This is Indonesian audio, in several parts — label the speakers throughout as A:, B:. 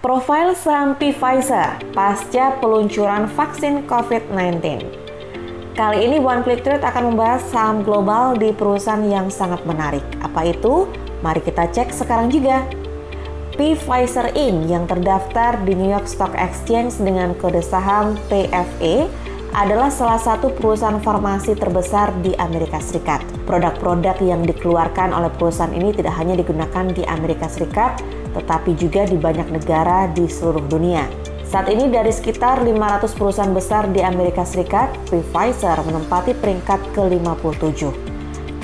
A: Profil saham Pfizer pasca peluncuran vaksin COVID-19. Kali ini One Click Trade akan membahas saham global di perusahaan yang sangat menarik. Apa itu? Mari kita cek sekarang juga. Pfizer Inc. yang terdaftar di New York Stock Exchange dengan kode saham PFE adalah salah satu perusahaan farmasi terbesar di Amerika Serikat. Produk-produk yang dikeluarkan oleh perusahaan ini tidak hanya digunakan di Amerika Serikat, tetapi juga di banyak negara di seluruh dunia. Saat ini dari sekitar 500 perusahaan besar di Amerika Serikat, Pfizer menempati peringkat ke-57.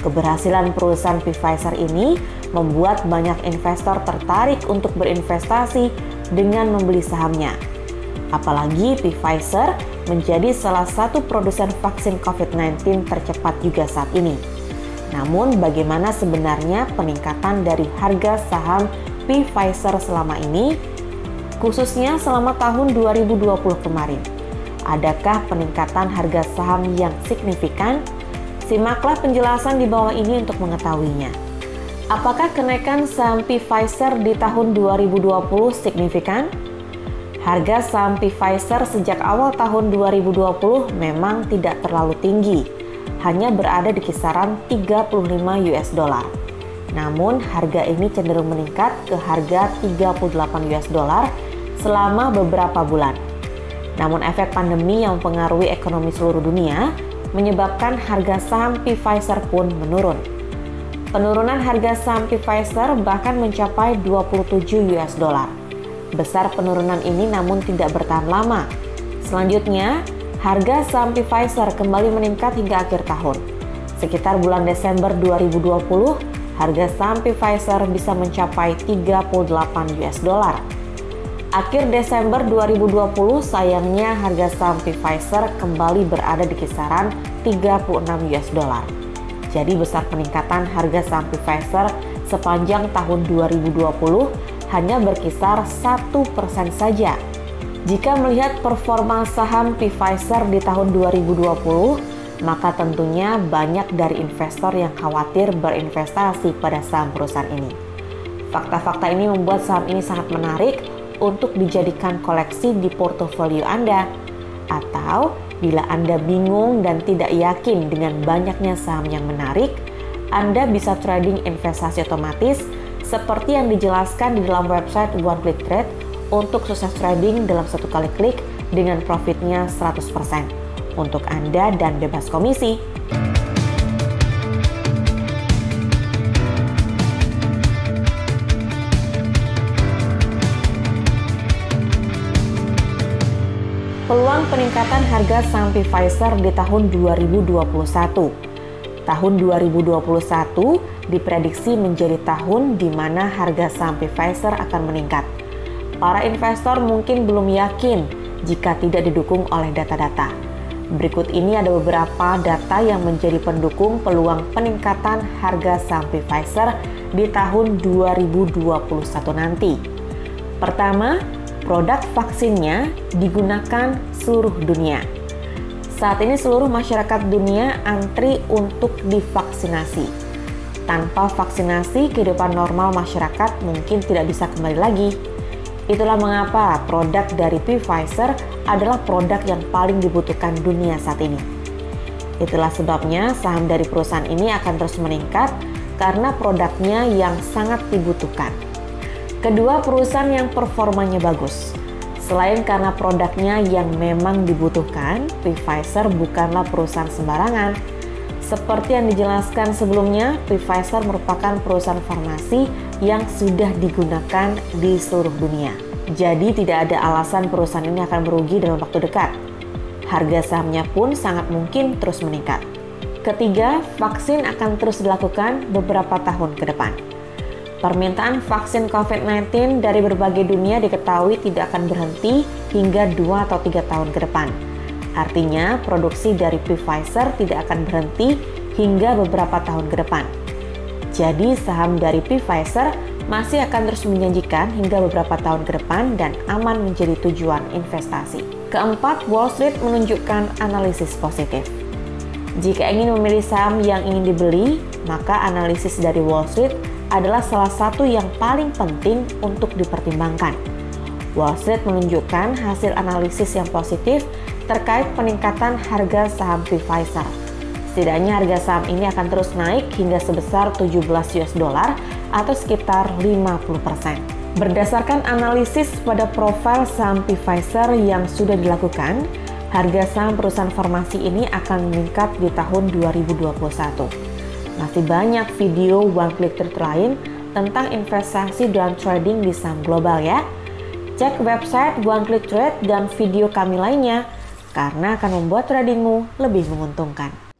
A: Keberhasilan perusahaan Pfizer ini membuat banyak investor tertarik untuk berinvestasi dengan membeli sahamnya. Apalagi Pfizer menjadi salah satu produsen vaksin COVID-19 tercepat juga saat ini. Namun bagaimana sebenarnya peningkatan dari harga saham Pfizer selama ini, khususnya selama tahun 2020 kemarin? Adakah peningkatan harga saham yang signifikan? Simaklah penjelasan di bawah ini untuk mengetahuinya. Apakah kenaikan saham Pfizer di tahun 2020 signifikan? Harga saham Pfizer sejak awal tahun 2020 memang tidak terlalu tinggi, hanya berada di kisaran 35 US dollar. Namun harga ini cenderung meningkat ke harga 38 US dollar selama beberapa bulan. Namun efek pandemi yang mempengaruhi ekonomi seluruh dunia menyebabkan harga saham Pfizer pun menurun. Penurunan harga saham Pfizer bahkan mencapai 27 US dollar. Besar penurunan ini namun tidak bertahan lama. Selanjutnya, harga saham Pfizer kembali meningkat hingga akhir tahun. Sekitar bulan Desember 2020, harga saham Pfizer bisa mencapai 38 US dollar. Akhir Desember 2020, sayangnya harga saham Pfizer kembali berada di kisaran 36 US dollar. Jadi besar peningkatan harga saham Pfizer sepanjang tahun 2020 hanya berkisar 1% saja. Jika melihat performa saham Pfizer di tahun 2020, maka tentunya banyak dari investor yang khawatir berinvestasi pada saham perusahaan ini. Fakta-fakta ini membuat saham ini sangat menarik untuk dijadikan koleksi di portofolio Anda. Atau bila Anda bingung dan tidak yakin dengan banyaknya saham yang menarik, Anda bisa trading investasi otomatis seperti yang dijelaskan di dalam website One Click Trade untuk sukses trading dalam satu kali klik dengan profitnya 100%. Untuk Anda dan bebas komisi. Peluang peningkatan harga saham Pfizer di tahun 2021. Tahun 2021 diprediksi menjadi tahun di mana harga saham Pfizer akan meningkat. Para investor mungkin belum yakin jika tidak didukung oleh data-data. Berikut ini ada beberapa data yang menjadi pendukung peluang peningkatan harga saham Pfizer di tahun 2021 nanti. Pertama, produk vaksinnya digunakan seluruh dunia. Saat ini seluruh masyarakat dunia antri untuk divaksinasi. Tanpa vaksinasi, kehidupan normal masyarakat mungkin tidak bisa kembali lagi. Itulah mengapa produk dari Pfizer adalah produk yang paling dibutuhkan dunia saat ini. Itulah sebabnya saham dari perusahaan ini akan terus meningkat karena produknya yang sangat dibutuhkan. Kedua, perusahaan yang performanya bagus. Selain karena produknya yang memang dibutuhkan, Pfizer bukanlah perusahaan sembarangan. Seperti yang dijelaskan sebelumnya, Pfizer merupakan perusahaan farmasi yang sudah digunakan di seluruh dunia. Jadi tidak ada alasan perusahaan ini akan merugi dalam waktu dekat. Harga sahamnya pun sangat mungkin terus meningkat. Ketiga, vaksin akan terus dilakukan beberapa tahun ke depan. Permintaan vaksin COVID-19 dari berbagai dunia diketahui tidak akan berhenti hingga 2 atau 3 tahun ke depan. Artinya, produksi dari Pfizer tidak akan berhenti hingga beberapa tahun ke depan. Jadi, saham dari Pfizer masih akan terus menjanjikan hingga beberapa tahun ke depan dan aman menjadi tujuan investasi. Keempat, Wall Street menunjukkan analisis positif. Jika ingin memilih saham yang ingin dibeli, maka analisis dari Wall Street adalah salah satu yang paling penting untuk dipertimbangkan. Wall Street menunjukkan hasil analisis yang positif terkait peningkatan harga saham Pfizer. Setidaknya harga saham ini akan terus naik hingga sebesar 17 US dollar atau sekitar 50%. Berdasarkan analisis pada profil saham Pfizer yang sudah dilakukan, harga saham perusahaan farmasi ini akan meningkat di tahun 2021. Masih banyak video One Click Trade lain tentang investasi dan trading di saham global ya. Cek website One Click Trade dan video kami lainnya karena akan membuat tradingmu lebih menguntungkan.